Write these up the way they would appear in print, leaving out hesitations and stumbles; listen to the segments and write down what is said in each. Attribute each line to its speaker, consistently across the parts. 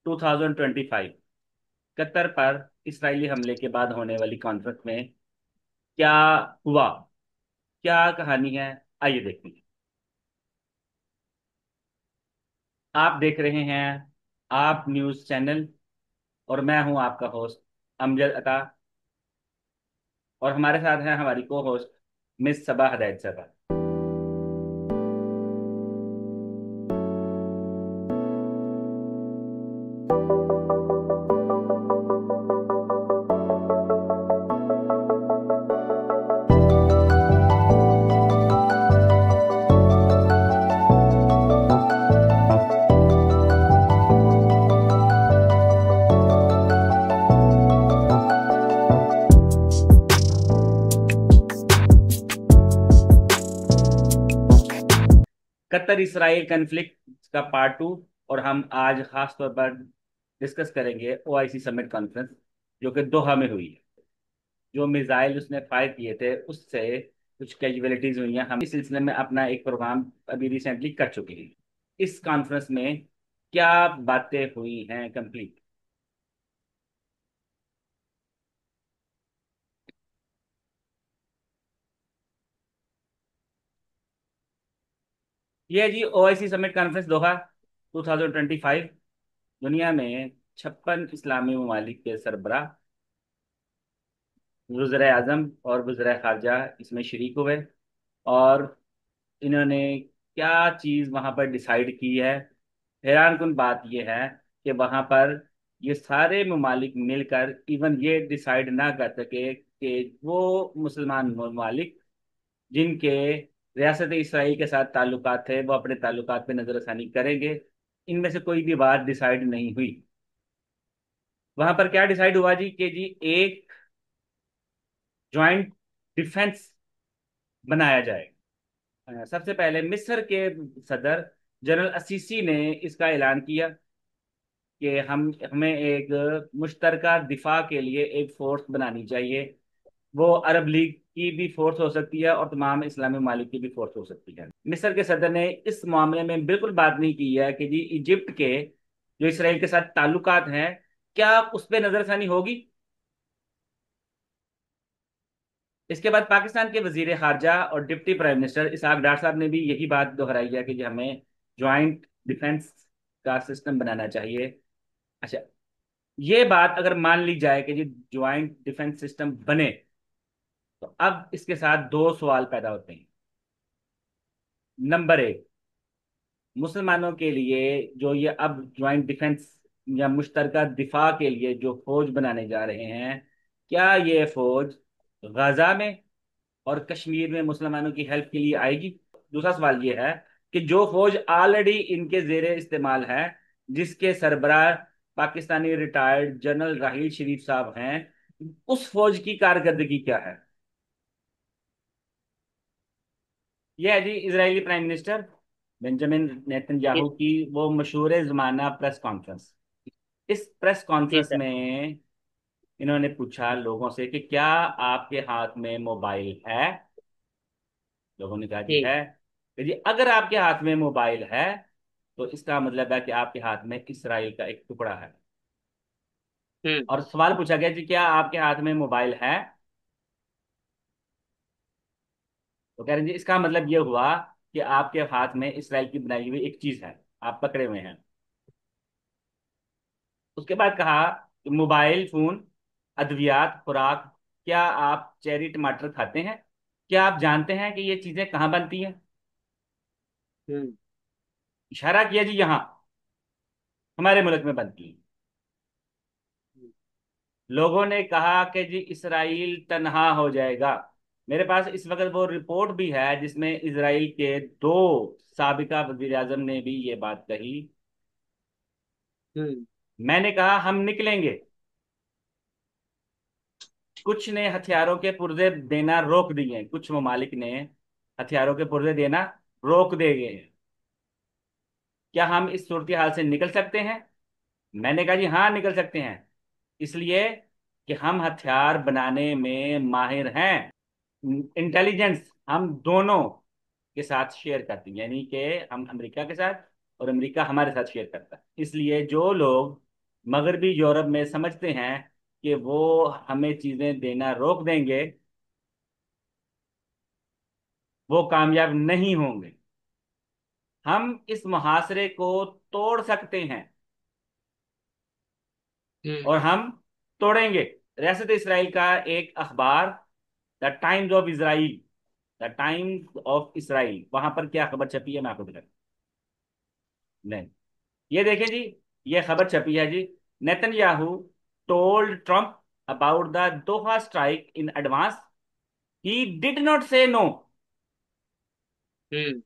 Speaker 1: 2025 Qatar पर Israeli हमले के बाद होने वाली कॉन्फ्रेंस में क्या हुआ, क्या कहानी है, आइए देखते हैं। आप देख रहे हैं आप न्यूज़ चैनल और मैं हूं आपका होस्ट अमजद अता। और हमारे साथ हैं हमारी को होस्ट मिस सबा हदैत सबा। कतर इसराइल कन्फ्लिक्ट का पार्ट 2। और हम आज खास तौर पर डिस्कस करेंगे ओआईसी समिट कॉन्फ्रेंस जो कि दोहा में हुई है। जो मिसाइल उसने फायर किए थे उससे कुछ कैजुअलिटीज हुई हैं। हम इस सिलसिले में अपना एक प्रोग्राम अभी रिसेंटली कर चुके हैं। इस कॉन्फ्रेंस में क्या बातें हुई हैं कंप्लीट। ये है जी ओआईसी समिट कॉन्फ्रेंस दोहा 2025। दुनिया में 56 इस्लामी ममालिक के सरबराह, वज़ीर आज़म और वज़ीर ख़ारजा इसमें शरीक हुए। और इन्होंने क्या चीज़ वहाँ पर डिसाइड की है। हैरान कुन बात यह है कि वहाँ पर ये सारे ममालिक मिलकर इवन ये डिसाइड ना कर सके कि वो मुसलमान ममालिक जिनके रियासत इसराइल के साथ ताल्लुकात थे वो अपने ताल्लुकात पे नजरसानी करेंगे। इनमें से कोई भी बात डिसाइड नहीं हुई। वहां पर क्या डिसाइड हुआ जी कि जी एक जॉइंट डिफेंस बनाया जाए। सबसे पहले मिस्र के सदर जनरल असीसी ने इसका ऐलान किया कि हम हमें एक मुश्तरका दिफा के लिए एक फोर्स बनानी चाहिए। वो अरब लीग की भी फोर्स हो सकती है और तमाम इस्लामी मालिक की भी फोर्स हो सकती है। मिस्र के सदर ने इस मामले में बिल्कुल बात नहीं की है कि जी इजिप्ट के जो इसराइल के साथ ताल्लुकात हैं क्या उस पर नजरसानी होगी। इसके बाद पाकिस्तान के वजीर खारजा और डिप्टी प्राइम मिनिस्टर इसहाक डार साहब ने भी यही बात दोहराई है कि जी हमें ज्वाइंट डिफेंस का सिस्टम बनाना चाहिए। अच्छा, ये बात अगर मान ली जाए कि जी ज्वाइंट डिफेंस सिस्टम बने तो अब इसके साथ दो सवाल पैदा होते हैं। नंबर एक, मुसलमानों के लिए जो ये अब ज्वाइंट डिफेंस या मुश्तरका दिफा के लिए जो फौज बनाने जा रहे हैं, क्या ये फौज गाजा में और कश्मीर में मुसलमानों की हेल्प के लिए आएगी। दूसरा सवाल ये है कि जो फौज ऑलरेडी इनके जेर इस्तेमाल है, जिसके सरबराह पाकिस्तानी रिटायर्ड जनरल राहील शरीफ साहब हैं, उस फौज की कारकर्दगी क्या है। यह है जी इजरायली प्राइम मिनिस्टर बेंजामिन
Speaker 2: जी
Speaker 1: नेतन्याहू की वो मशहूर जमाना प्रेस कॉन्फ्रेंस। इस प्रेस
Speaker 2: जी
Speaker 1: कॉन्फ्रेंस
Speaker 2: सर।
Speaker 1: में इन्होंने पूछा लोगों से कि क्या आपके हाथ में मोबाइल है। लोगों ने कहा जी
Speaker 2: जी।
Speaker 1: है। तो जी अगर आपके हाथ में मोबाइल है तो इसका मतलब है कि आपके हाथ में इसराइल का एक टुकड़ा है।
Speaker 2: हम्म।
Speaker 1: और सवाल पूछा गया जी क्या आपके हाथ में मोबाइल है। तो कह रहे हैं जी इसका मतलब ये हुआ कि आपके हाथ में इसराइल की बनाई हुई एक चीज है, आप पकड़े हुए हैं। उसके बाद कहा कि मोबाइल फोन, अद्वियात, खुराक, क्या आप चेरी टमाटर खाते हैं। क्या आप जानते हैं कि ये चीजें कहाँ बनती हैं।
Speaker 2: हम्म।
Speaker 1: इशारा किया जी यहाँ हमारे मुल्क में बनती हैं। लोगों ने कहा कि जी इसराइल तनहा हो जाएगा। मेरे पास इस वक्त वो रिपोर्ट भी है जिसमें इसराइल के दो साबिका वजीर आजम ने भी ये बात कही।
Speaker 2: हम्म।
Speaker 1: मैंने कहा हम निकलेंगे। कुछ ने हथियारों के पुर्जे देना रोक दिए हैं, कुछ ममालिक ने हथियारों के पुर्जे देना रोक दे गए हैं। क्या हम इस सूरत हाल से निकल सकते हैं। मैंने कहा जी हाँ निकल सकते हैं, इसलिए कि हम हथियार बनाने में माहिर हैं। इंटेलिजेंस हम दोनों के साथ शेयर करती है, यानी कि हम अमेरिका के साथ और अमेरिका हमारे साथ शेयर करता है। इसलिए जो लोग मगरबी यूरोप में समझते हैं कि वो हमें चीजें देना रोक देंगे, वो कामयाब नहीं होंगे। हम इस मुहासरे को तोड़ सकते हैं
Speaker 2: हम्म।
Speaker 1: और हम तोड़ेंगे। रियासत इसराइल का एक अखबार, the times of Israel, the times of Israel, वहां पर क्या खबर छपी है मैं आपको दिखाता हूं। नहीं, ये देखें जी, ये खबर छपी है जी। Netanyahu told Trump about the Doha strike in advance, he did not say no.
Speaker 2: Hmm.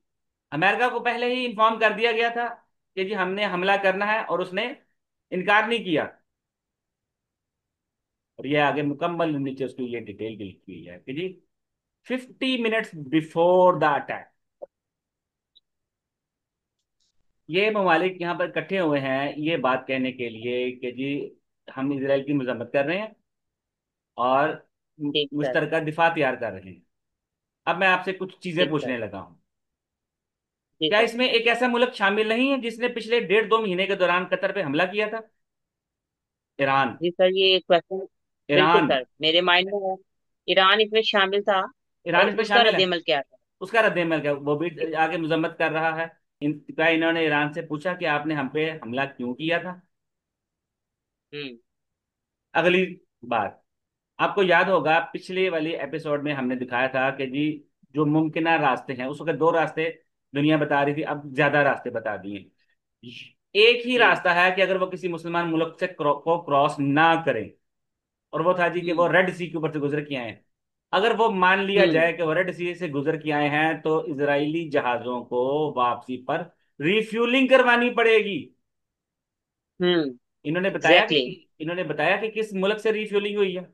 Speaker 1: America को पहले ही इन्फॉर्म कर दिया गया था कि जी हमने हमला करना है, और उसने इनकार नहीं किया। और ये आगे मुकम्मल नीचे उसकी ये डिटेल भी लिखी हुई है कि जी 50 मिनट्स बिफोर द अटैक, ये ममालिक यहाँ पर इकट्ठे हुए हैं ये बात कहने के लिए कि जी हम इसराइल की मजम्मत कर रहे हैं और
Speaker 2: ठीक सर।
Speaker 1: मुश्तरका दिफा तैयार कर रहे हैं। अब मैं आपसे कुछ चीजें
Speaker 2: ठीक सर।
Speaker 1: पूछने लगा हूँ।
Speaker 2: जी
Speaker 1: क्या
Speaker 2: सर।
Speaker 1: इसमें एक ऐसा मुल्क शामिल नहीं है जिसने पिछले 1.5-2 महीने के दौरान कतर पे हमला किया था? ईरान।
Speaker 2: जी सर, ये क्वेश्चन बिल्कुल
Speaker 1: ईरान।
Speaker 2: सर मेरे माइंड में है। ईरान इसमें शामिल था
Speaker 1: ईरान
Speaker 2: और
Speaker 1: इसमें
Speaker 2: उसका
Speaker 1: शामिल है।
Speaker 2: रद्देमल क्या था?
Speaker 1: उसका रद्देमल क्या, वो भी आगे मजम्मत कर रहा है। क्या इन्होंने ईरान से पूछा कि आपने हम पे हमला क्यों किया था?
Speaker 2: हम्म।
Speaker 1: अगली बात, आपको याद होगा पिछले वाली एपिसोड में हमने दिखाया था कि जी जो मुमकिन रास्ते हैं, उस वक्त 2 रास्ते दुनिया बता रही थी, अब ज्यादा रास्ते बता दिए। एक ही
Speaker 2: हम्म।
Speaker 1: रास्ता है कि अगर वो किसी मुसलमान मुल्क से को क्रॉस ना करें, और वो था जी कि वो
Speaker 2: हम्म।
Speaker 1: रेड सी के ऊपर से गुजर के आए हैं। अगर वो मान लिया
Speaker 2: हम्म।
Speaker 1: जाए कि वो रेड सी से गुजर के आए हैं, तो इजरायली जहाजों को वापसी पर रिफ्यूलिंग करवानी पड़ेगी।
Speaker 2: हम्म।
Speaker 1: इन्होंने बताया कि
Speaker 2: एग्जैक्टली।
Speaker 1: इन्होंने बताया कि किस मुल्क से रिफ्यूलिंग हुई है?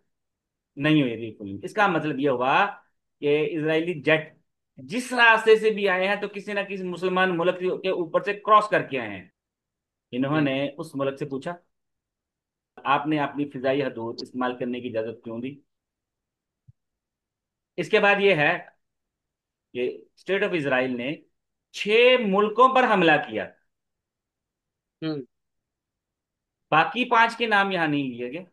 Speaker 1: नहीं हुई रिफ्यूलिंग। इसका मतलब ये हुआ कि इजरायली जेट जिस रास्ते से भी आए हैं तो किसी ना किसी मुसलमान मुल्क के ऊपर से क्रॉस करके आए हैं।
Speaker 2: हम्म।
Speaker 1: इन्होंने उस मुल्क से पूछा, आपने अपनी फिजाई हदूद इस्तेमाल करने की इजाजत क्यों दी? इसके बाद ये है कि स्टेट ऑफ इसराइल ने 6 मुल्कों पर हमला किया।
Speaker 2: हम्म।
Speaker 1: बाकी 5 के नाम यहां नहीं लिए गए।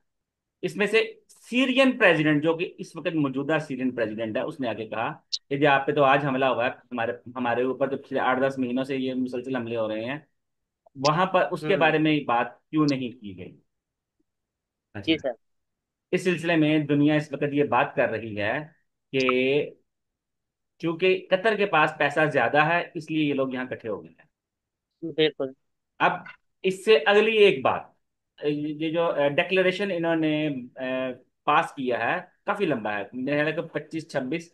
Speaker 1: इसमें से सीरियन प्रेसिडेंट, जो कि इस वक्त मौजूदा सीरियन प्रेसिडेंट है, उसने आके कहा कि जी आप पे तो आज हमला हुआ है, हमारे हमारे ऊपर तो पिछले 8-10 महीनों से ये मुसलसल हमले हो रहे हैं, वहां पर उसके
Speaker 2: हम्म।
Speaker 1: बारे में बात क्यों नहीं की गई?
Speaker 2: जी
Speaker 1: अच्छा,
Speaker 2: सर।
Speaker 1: इस सिलसिले में दुनिया इस वक्त ये बात कर रही है कि चूंकि कतर के पास पैसा ज्यादा है, इसलिए ये लोग यहाँ इकट्ठे हो गए हैं।
Speaker 2: बिल्कुल।
Speaker 1: अब इससे अगली एक बात, ये जो डिक्लेरेशन इन्होंने पास किया है, काफी लंबा है, मेरे ख्याल है कि 25-26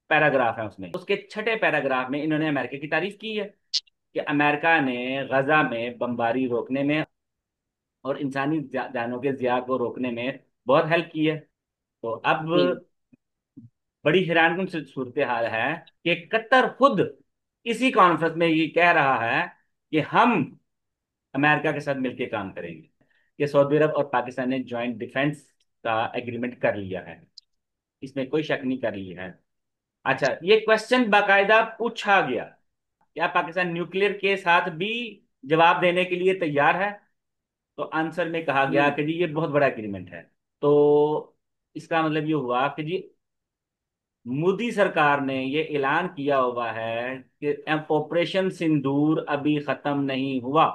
Speaker 1: पैराग्राफ है उसमें। उसके छठे पैराग्राफ में इन्होंने अमेरिका की तारीफ की है कि अमेरिका ने गजा में बमबारी रोकने में और इंसानी जानों के ज़िया को रोकने में बहुत हेल्प की है। तो अब
Speaker 2: जी।
Speaker 1: बड़ी हैरानकुन सूरत हाल है कि कतर खुद इसी कॉन्फ्रेंस में ये कह रहा है कि हम अमेरिका के साथ मिलकर काम करेंगे, कि सऊदी अरब और पाकिस्तान ने ज्वाइंट डिफेंस का एग्रीमेंट कर लिया है, इसमें कोई शक नहीं, कर लिया है। अच्छा, ये क्वेश्चन बाकायदा पूछा गया, क्या पाकिस्तान न्यूक्लियर के साथ भी जवाब देने के लिए तैयार है? तो आंसर में कहा गया
Speaker 2: हम्म।
Speaker 1: कि जी ये बहुत बड़ा एग्रीमेंट है। तो इसका मतलब ये हुआ कि जी मोदी सरकार ने ये ऐलान किया हुआ है कि ऑपरेशन सिंदूर अभी खत्म नहीं हुआ।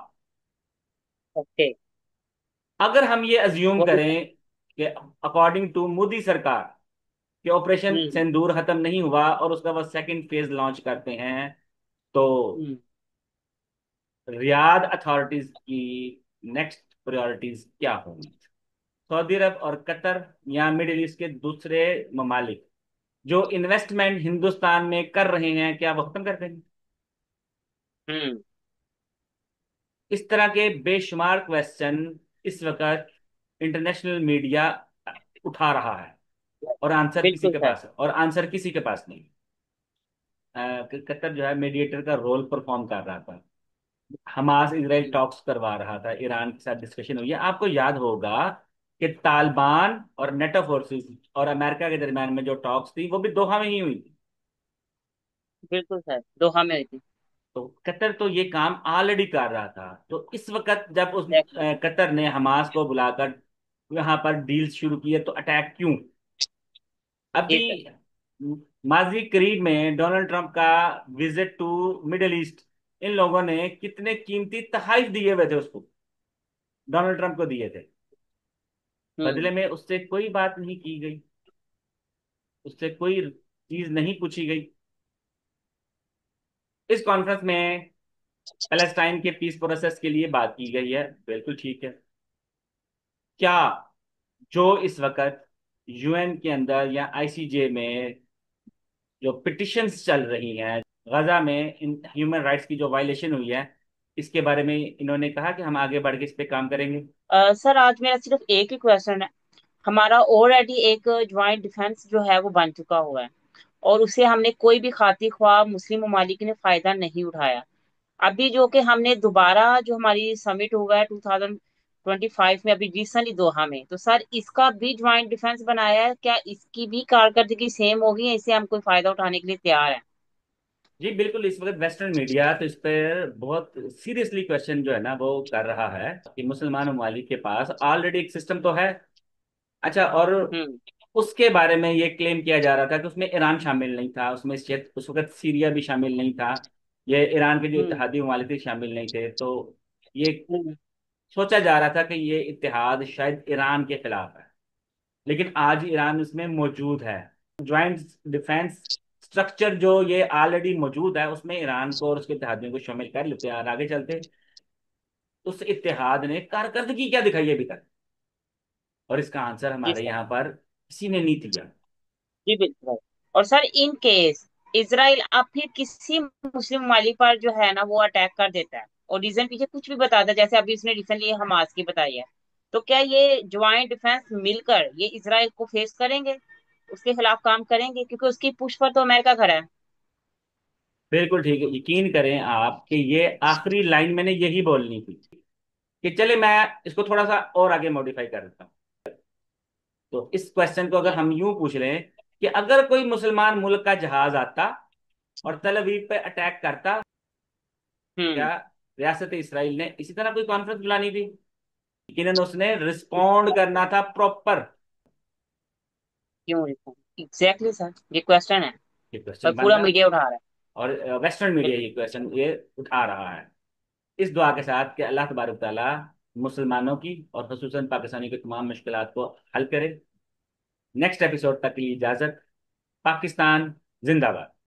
Speaker 2: ओके।
Speaker 1: अगर हम ये अज्यूम
Speaker 2: वो भी सर।
Speaker 1: करें कि अकॉर्डिंग टू मोदी सरकार कि ऑपरेशन
Speaker 2: हम्म।
Speaker 1: सिंदूर खत्म नहीं हुआ और उसका वो सेकंड फेज लॉन्च करते हैं, तो
Speaker 2: हम्म।
Speaker 1: रियाद अथॉरिटीज की नेक्स्ट प्रायोरिटीज क्या होंगी? सऊदी अरब और कतर या मिडिल ईस्ट के दूसरे ममालिक जो इन्वेस्टमेंट हिंदुस्तान में कर रहे हैं, क्या वो खत्म कर देंगे?
Speaker 2: हम्म।
Speaker 1: इस तरह के बेशुमार क्वेश्चन इस वक्त इंटरनेशनल मीडिया उठा रहा है, और आंसर किसी
Speaker 2: बिल्कुल
Speaker 1: के
Speaker 2: सर।
Speaker 1: पास है, और आंसर किसी के पास नहीं। कतर जो है मीडिएटर का रोल परफॉर्म कर रहा था, हमास इसराइल
Speaker 2: हम्म।
Speaker 1: टॉक्स करवा रहा था, ईरान के साथ डिस्कशन हुई है। आपको याद होगा कि तालिबान और नेटो फोर्सेस और अमेरिका के दरमियान में जो टॉक्स थी वो भी दोहा में ही हुई थी।
Speaker 2: बिल्कुल सर, दोहा में हुई थी।
Speaker 1: तो कतर तो ये काम ऑलरेडी कर रहा था, तो इस वक्त जब उस
Speaker 2: एग्जैक्टली।
Speaker 1: कतर ने हमास को बुलाकर यहाँ पर डील्स शुरू किए, तो अटैक क्यों?
Speaker 2: जी
Speaker 1: अभी
Speaker 2: सर।
Speaker 1: माजी करीब में डोनाल्ड ट्रंप का विजिट टू मिडल ईस्ट, इन लोगों ने कितने कीमती तोहफे दिए हुए थे उसको, डोनाल्ड ट्रंप को दिए थे। बदले
Speaker 2: हम्म।
Speaker 1: में उससे कोई बात नहीं की गई, उससे कोई चीज नहीं पूछी गई। इस कॉन्फ्रेंस में पैलेस्टाइन के पीस प्रोसेस के लिए बात की गई है, बिल्कुल ठीक है। क्या जो इस वक्त यूएन के अंदर या आईसीजे में जो पिटिशंस चल रही हैं, गजा में इन ह्यूमन राइट्स की जो वायलेशन हुई है, इसके बारे में इन्होंने कहा कि हम आगे बढ़ के इस पे काम करेंगे?
Speaker 2: सर आज मेरा सिर्फ एक ही क्वेश्चन है। हमारा ऑलरेडी एक ज्वाइंट डिफेंस जो है वो बन चुका हुआ है, और उसे हमने कोई भी खातिर ख्वाह मुस्लिम ममालिक ने फायदा नहीं उठाया। अभी जो कि हमने दोबारा जो हमारी समिट हुआ है 2025 में, अभी रिसेंटली दोहा में, तो सर इसका भी ज्वाइंट डिफेंस बनाया है, क्या इसकी भी कारकर्दगी सेम होगी या इसे हम कोई फायदा उठाने के लिए तैयार है?
Speaker 1: जी बिल्कुल, इस वक्त वेस्टर्न मीडिया तो इस पर बहुत सीरियसली क्वेश्चन जो है ना वो कर रहा है कि मुसलमान ममालिक के पास ऑलरेडी एक सिस्टम तो है। अच्छा, और
Speaker 2: हम्म।
Speaker 1: उसके बारे में ये क्लेम किया जा रहा था कि उसमें ईरान शामिल नहीं था, उसमें शायद उस वक्त सीरिया भी शामिल नहीं था, ये ईरान के जो
Speaker 2: हम्म।
Speaker 1: इत्तेहादी ममालिक थे शामिल नहीं थे। तो ये
Speaker 2: हम्म।
Speaker 1: सोचा जा रहा था कि ये इत्तेहाद शायद ईरान के खिलाफ है, लेकिन आज ईरान उसमें मौजूद है। ज्वाइंट डिफेंस स्ट्रक्चर जो ये ऑलरेडी मौजूद है, उसमें ईरान को और उसके इत्तेहादियों को शामिल कर लेते हैं और आगे चलते। उस इत्तेहाद ने कारकर्दगी क्या दिखाई है अभी तक? और इसका आंसर
Speaker 2: जी
Speaker 1: हमारे
Speaker 2: सर।
Speaker 1: यहाँ पर किसी ने नहीं दिया।
Speaker 2: जी बिल्कुल। और सर इन केस इसराइल अब फिर किसी मुस्लिम ममालिक पर जो है ना वो अटैक कर देता है, और रीजन पीछे कुछ भी बताता है, जैसे अभी उसने रिसेंटली हमास की बताई है, तो क्या ये ज्वाइंट डिफेंस मिलकर ये इसराइल को फेस करेंगे, उसके खिलाफ काम करेंगे, क्योंकि उसकी पुश पर तो अमेरिका खड़ा है।
Speaker 1: बिल्कुल ठीक है, यकीन करें आप कि ये आखिरी लाइन मैंने यही बोलनी थी। कि चले मैं इसको थोड़ा सा और आगे मॉडिफाई कर देता हूँ। तो इस क्वेश्चन को अगर
Speaker 2: जी।
Speaker 1: हम यूं पूछ लें कि अगर कोई मुसलमान मुल्क का जहाज आता और तल अवीव पे अटैक करता, क्या
Speaker 2: हम्म।
Speaker 1: रियासत इसराइल ने इसी तरह कोई कॉन्फ्रेंस बुलानी थी? लेकिन उसने रिस्पॉन्ड करना था प्रॉपर।
Speaker 2: क्यों? एग्जैक्टली सर, ये क्वेश्चन है
Speaker 1: ये
Speaker 2: और
Speaker 1: क्वेश्चन बन
Speaker 2: पूरा
Speaker 1: रहा है,
Speaker 2: मीडिया उठा रहा है।
Speaker 1: और वेस्टर्न मीडिया ये
Speaker 2: बिल्कुल।
Speaker 1: क्वेश्चन ये उठा रहा है। इस दुआ के साथ कि अल्लाह तबारक ताला मुसलमानों की और खुसूसन पाकिस्तानी की तमाम मुश्किलात को हल करे। नेक्स्ट एपिसोड तक के लिए इजाजत। पाकिस्तान जिंदाबाद।